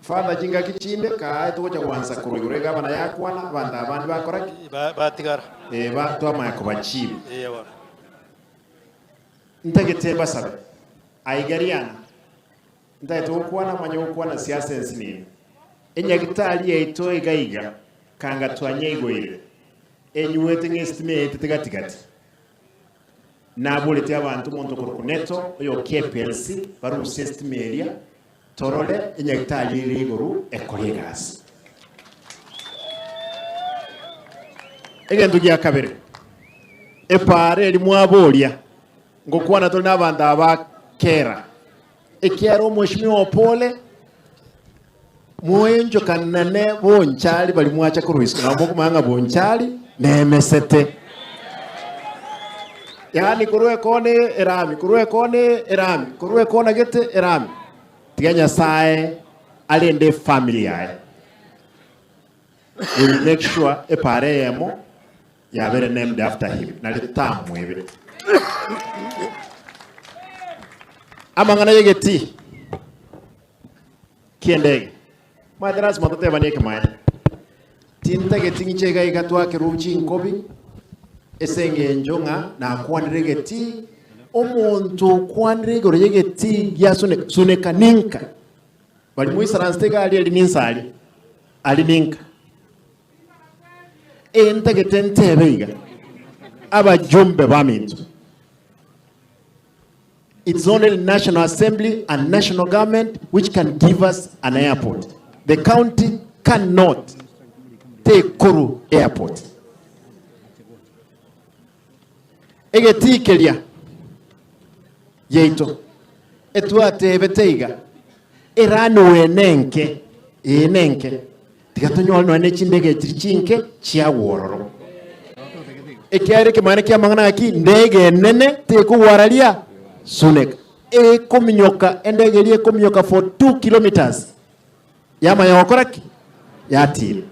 Father jinga kichinde ka tuko kwanza kurugure gabana yakwana banda abandi bakora batigara batwa mayako bachibi yewa ntagete basabe aigariana ndaito kwana manyo kwana siasa ensini enyagitali yaito igaiga kanga twanye igoire enyuwete ngestimate tigatigati nabulete abantu monto kuneto yo KPLC baru system area torole enyagitali liguru ekolegas egendo gya kabere epare eli mwabolia ngokwana tolina abantu abakera ekyaro mheshimiwa Pole mwenjo kanane bonchali bali mwacha kuruhisa nabo kumanga bonchali nemesete yani kuruwe kone erami kuruwe kone erami kuruwe kona gete erami tiganya sae alende family yae we will make sure epare yemo yabere named after him nalitamu ebe amangana yegeti kiendege madras matote bani kemaya tinta geti ngichega igatwa keruchi nkobi esenge njonga na kwanire geti omuntu kwanire gore yegeti yasune suneka ninka bali muisaranstega ali ninsali ali ninka enta getente beiga abajumbe bamintu. It's only the National Assembly and national government which can give us an airport. The county cannot take Kuru Airport. Egeti kelia yeito etwate beteiga erano enenke tigatonyo no nechindege trichinke chia wororo ekyare kemane kya mangana aki ndege nene tekuwaralia sunek kominyoka endege liye kominyoka for 2 kilometers yama yakoraki yatile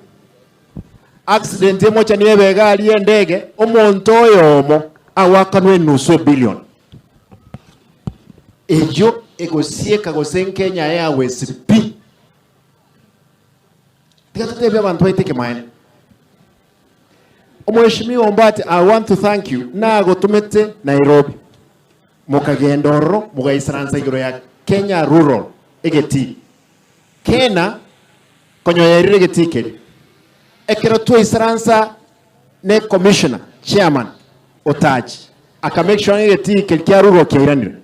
accident emocha niwe begali endege omonto yomo awakanwe nusu billion ejo egosieka gosenkenya yawe sipi tigatebe abantu baiteke mine omweshimiwa Ombati, I want to thank you nago tumete Nairobi mukagendoro mugaisranza igoro ya Kenya Rural egeti kena konyo yarire getike ekero tu isranza ne commissioner chairman Otaji aka make sure egeti kya rural kiranire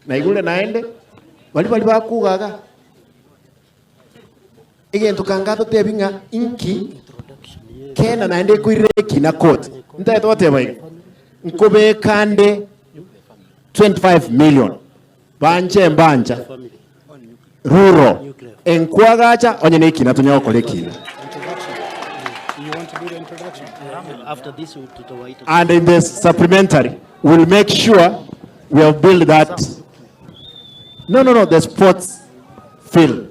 na igule naende bali bakugaga egento kangato tebinga inki kena naende kuireki na court ntaito watebaiga nkobe kande 25 million mbanja rural enkwagacha onye neki natunyo kolekina after this and in the supplementary we'll make sure we have built that the sports field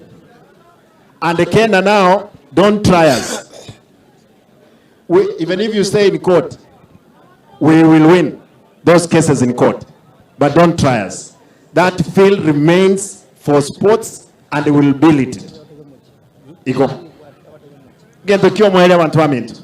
and the Kenya now don't try us. Even if you stay in court, we will win those cases in court. But don't try us. That field remains for sports and we will build it. Iko. Get the cure mwele wantu wa mintu.